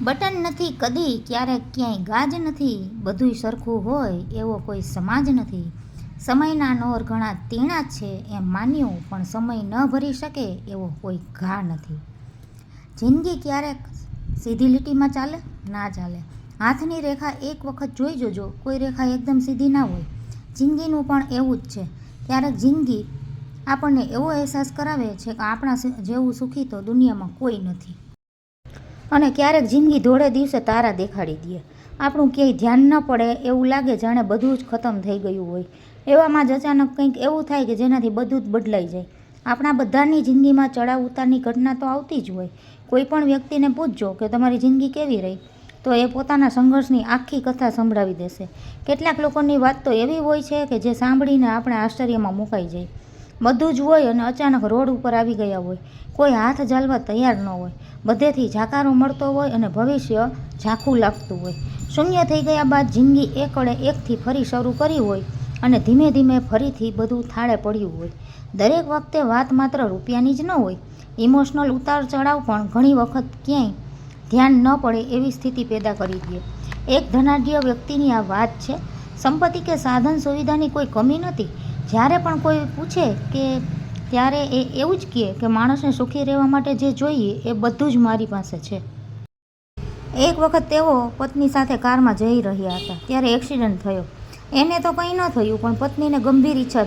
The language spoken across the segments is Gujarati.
બટન નથી કદી ક્યારેક ક્યાંય ગાજ નથી, બધુંય સરખું હોય એવો કોઈ સમાજ નથી. સમયના નોર ઘણા તીણા છે એમ માન્યું, પણ સમય ન ભરી શકે એવો કોઈ ઘા નથી. જિંદગી ક્યારેક સીધી લીટીમાં ચાલે ના ચાલે. હાથની રેખા એક વખત જોઈ જોજો, કોઈ રેખા એકદમ સીધી ના હોય. જિંદગીનું પણ એવું જ છે. ક્યારેક જિંદગી આપણને એવો અહેસાસ કરાવે છે કે આપણા જેવું સુખી તો દુનિયામાં કોઈ નથી. અને ક્યારેક જિંદગી ધોળે દિવસે તારા દેખાડી દે. આપણું ક્યાંય ધ્યાન ન પડે એવું લાગે જાણે બધું જ ખતમ થઈ ગયું હોય. એવામાં જ અચાનક કંઈક એવું થાય કે જેનાથી બધું જ બદલાઈ જાય. આપણા બધાની જિંદગીમાં ચડાવ ઉતારની ઘટના તો આવતી જ હોય. કોઈ પણ વ્યક્તિને પૂછજો કે તમારી જિંદગી કેવી રહી, તો એ પોતાના સંઘર્ષની આખી કથા સંભળાવી દેશે. કેટલાક લોકોની વાત તો એવી હોય છે કે જે સાંભળીને આપણે આશ્ચર્યમાં મુકાઈ જાય. બધું જ હોય અને અચાનક રોડ ઉપર આવી ગયા હોય. કોઈ હાથ ઝાલવા તૈયાર ન હોય. બધેથી જાકારો મળતો હોય અને ભવિષ્ય ઝાંખું લાગતું હોય. શૂન્ય થઈ ગયા બાદ જિંદગી એકડે એકથી ફરી શરૂ કરી હોય અને ધીમે ધીમે ફરીથી બધું થાળે પડ્યું હોય. દરેક વખતે વાત માત્ર રૂપિયાની જ ન હોય. ઇમોશનલ ઉતાર ચઢાવ પણ ઘણી વખત ક્યાંય ધ્યાન ન પડે એવી સ્થિતિ પેદા કરી દે. એક ધનાઢ્ય વ્યક્તિની આ વાત છે. સંપત્તિ કે સાધન સુવિધાની કોઈ કમી નથી. જ્યારે પણ કોઈ પૂછે કે ત્યારે એ એવું જ કહે કે માણસને સુખી રહેવા માટે જે જોઈએ એ બધું જ મારી પાસે છે. એક વખત તેઓ પત્ની સાથે કારમાં જઈ રહ્યા હતા ત્યારે એક્સિડન્ટ થયો. એને તો કંઈ ન થયું, પણ પત્નીને ગંભીર ઈચ્છા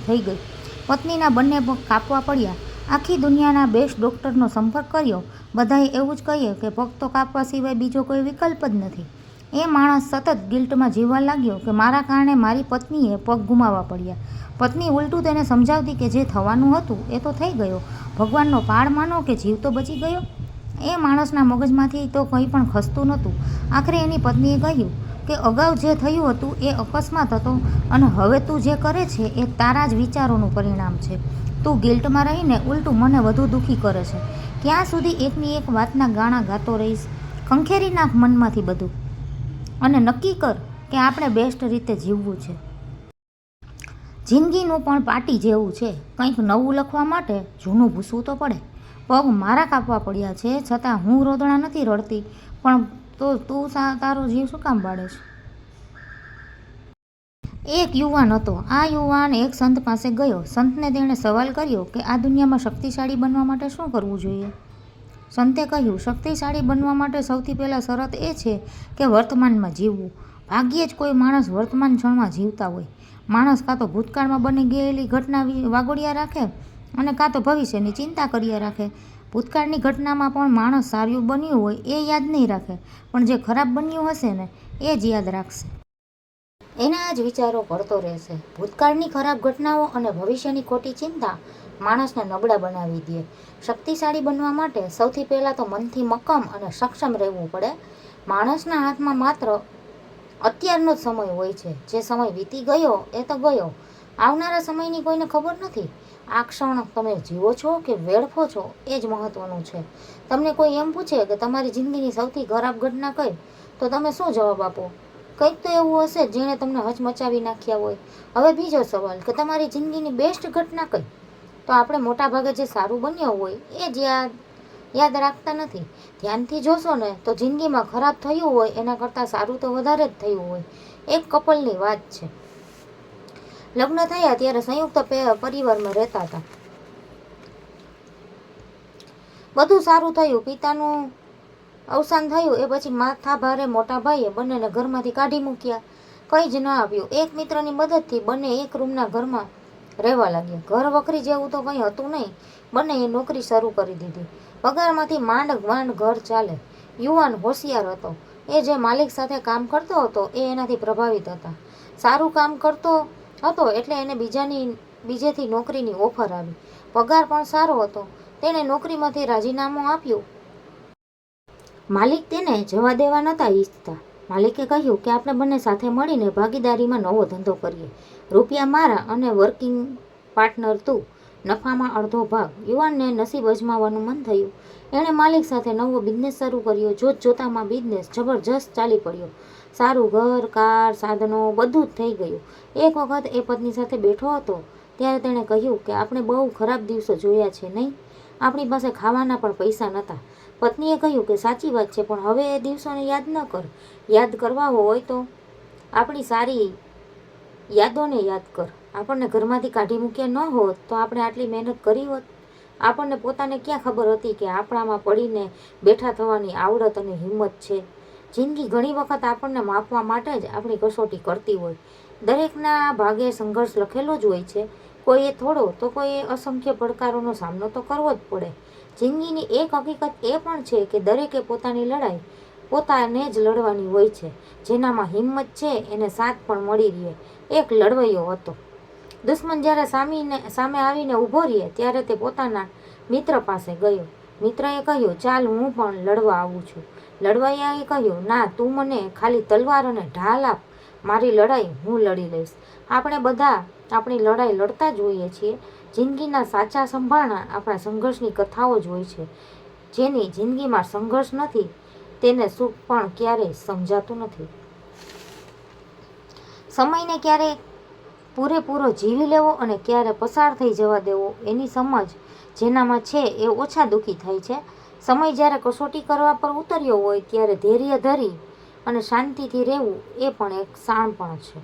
થઈ ગઈ. પત્નીના બંને પગ કાપવા પડ્યા. આખી દુનિયાના બેસ્ટ ડૉક્ટરનો સંપર્ક કર્યો. બધાએ એવું જ કહ્યું કે પગ તો કાપવા સિવાય બીજો કોઈ વિકલ્પ જ નથી. એ માણસ સતત ગિલ્ટમાં જીવવા લાગ્યો કે મારા કારણે મારી પત્નીએ પગ ગુમાવવા પડ્યા. પત્ની ઉલટું તેને સમજાવતી કે જે થવાનું હતું એ તો થઈ ગયો, ભગવાનનો પાડ માનો કે જીવ તો બચી ગયો. એ માણસના મગજમાંથી તો કંઈ પણ ખસતું નહોતું. આખરે એની પત્નીએ કહ્યું કે અગાઉ જે થયું હતું એ અકસ્માત હતો અને હવે તું જે કરે છે એ તારા જ વિચારોનું પરિણામ છે. તું ગિલ્ટમાં રહીને ઉલટું મને વધુ દુઃખી કરે છે. ક્યાં સુધી એકની એક વાતના ગાણા ગાતો રહીશ? ખંખેરી નાખ મનમાંથી બધું અને નક્કી કર કે આપણે બેસ્ટ રીતે જીવવું છે. જિંદગીનું પણ પાટી જેવું છે. કંઈક નવું લખવા માટે જૂનું ભૂસવું તો પડે. પગ મારા કાપવા પડ્યા છે છતાં હું રોદણા નથી રડતી, પણ તો તું તારો જીવ શું કામ બાળે છે? એક યુવાન હતો. આ યુવાન એક સંત પાસે ગયો. સંતને તેણે સવાલ કર્યો કે આ દુનિયામાં શક્તિશાળી બનવા માટે શું કરવું જોઈએ? સંતે કહ્યું, શક્તિશાળી બનવા માટે સૌથી પહેલાં શરત એ છે કે વર્તમાનમાં જીવવું. ભાગ્યે જ કોઈ માણસ વર્તમાન ક્ષણમાં જીવતા હોય. માણસ કાં તો ભૂતકાળમાં બની ગયેલી ઘટના વાગોળ્યા રાખે અને કાં તો ભવિષ્યની ચિંતા કર્યા રાખે. ભૂતકાળની ઘટનામાં પણ માણસ સારું બન્યું હોય એ યાદ નહીં રાખે, પણ જે ખરાબ બન્યું હશે ને એ જ યાદ રાખશે. એના જ વિચારો કરતો રહેશે. ભૂતકાળની ખરાબ ઘટનાઓ અને ભવિષ્યની ખોટી ચિંતા માણસને નબળા બનાવી દે. શક્તિશાળી બનવા માટે સૌથી પહેલાં તો મનથી મક્કમ અને સક્ષમ રહેવું પડે. માણસના હાથમાં માત્ર અત્યારનો જ સમય હોય છે. જે સમય વીતી ગયો એ તો ગયો. આવનારા સમયની કોઈને ખબર નથી. આ ક્ષણ તમે જીવો છો કે વેડફો છો એ જ મહત્વનું છે. તમને કોઈ એમ પૂછે કે તમારી જિંદગીની સૌથી ખરાબ ઘટના કઈ, તો તમે શું જવાબ આપો? કંઈક તો એવું હશે જેણે તમને હચમચાવી નાખ્યા હોય. હવે બીજો સવાલ કે તમારી જિંદગીની બેસ્ટ ઘટના કઈ? તો આપણે મોટાભાગે જે સારું બન્યું હોય એ જ યાદ રાખતા નથી. ધ્યાનથી જોશો ને તો જિંદગીમાં ખરાબ થયું હોય એના કરતાં સારું તો વધારે જ થયું હોય. એક કપલની વાત છે. લગ્ન થયા ત્યારે સંયુક્ત પરિવારમાં રહેતા હતા. બધું સારું થયું. પિતાનું અવસાન થયું એ પછી માથા ભારે મોટા ભાઈએ બંનેને ઘરમાંથી કાઢી મૂક્યા. કંઈ જ ન આપ્યું. એક મિત્રની મદદથી બંને એક રૂમના ઘરમાં રહેવા લાગ્યા. ઘર વખરી જેવું તો કંઈ હતું નહીં. બંનેએ નોકરી શરૂ કરી દીધી. પગારમાંથી માંડ ઘર ચાલે. યુવાન હોશિયાર હતો. એ જે માલિક સાથે કામ કરતો હતો એ એનાથી પ્રભાવિત હતા. સારું કામ કરતો હતો એટલે એને બીજેથી નોકરીની ઓફર આવી. પગાર પણ સારો હતો. તેણે નોકરીમાંથી રાજીનામું આપ્યું. માલિક તેને જવા દેવા નહોતા ઈચ્છતા. માલિકે કહ્યું કે આપણે બંને સાથે મળીને ભાગીદારીમાં નવો ધંધો કરીએ. રૂપિયા મારા અને વર્કિંગ પાર્ટનર તું. નફામાં અડધો ભાગ. યુવાનને નસીબ અજમાવવાનું મન થયું. એણે માલિક સાથે નવો બિઝનેસ શરૂ કર્યો. જોતજોતામાં બિઝનેસ જબરજસ્ત ચાલી પડ્યો. સારું ઘર, કાર, સાધનો બધું જ થઈ ગયું. એક વખત એ પત્ની સાથે બેઠો હતો ત્યારે તેણે કહ્યું કે આપણે બહુ ખરાબ દિવસો જોયા છે નહીં? આપણી પાસે ખાવાના પણ પૈસા નહોતા. પત્નીએ કહ્યું કે સાચી વાત છે, પણ હવે એ દિવસોને યાદ ન કર. યાદ કરવા હોય તો આપણી સારી યાદોને યાદ કર. આપણને ઘરમાંથી કાઢી મૂક્યા ન હોત તો આપણે આટલી મહેનત કરી હોત? આપણને પોતાને ક્યાં ખબર હતી કે આપણામાં પડીને બેઠા થવાની આવડત અને હિંમત છે? જિંદગી ઘણી વખત આપણને માપવા માટે જ આપણી કસોટી કરતી હોય. દરેકના ભાગે સંઘર્ષ લખેલો જ હોય છે. કોઈએ થોડો તો કોઈએ અસંખ્ય પડકારોનો સામનો તો કરવો જ પડે. જિંદગીની એક હકીકત એ પણ છે કે દરેકે પોતાની લડાઈ પોતાને જ લડવાની હોય છે. જેનામાં હિંમત છે એને સાથ પણ મળી રહે. એક લડવૈયો હતો. દુશ્મન જ્યારે સામે આવીને ઊભો રહે ત્યારે તે પોતાના મિત્ર પાસે ગયો. મિત્રએ કહ્યું, ચાલ હું પણ લડવા આવું છું. લડવૈયાએ કહ્યું, ના, તું મને ખાલી તલવાર અને ઢાલ આપ. મારી લડાઈ હું લડી લઈશ. આપણે બધા આપણી લડાઈ લડતા જ હોઈએ છીએ. જિંદગીના સાચા સંભાળના આપણા સંઘર્ષની કથાઓ જ હોય છે. જેની જિંદગીમાં સંઘર્ષ નથી તેને સુખ પણ ક્યારેય સમજાતું નથી. સમયને ક્યારે પૂરેપૂરો જીવી લેવો અને ક્યારે પસાર થઈ જવા દેવો એની સમજ જેનામાં છે એ ઓછા દુઃખી થાય છે. સમય જ્યારે કસોટી કરવા પર ઉતર્યો હોય ત્યારે ધૈર્ય ધરી અને શાંતિથી રહેવું એ પણ એક શાણપણ છે.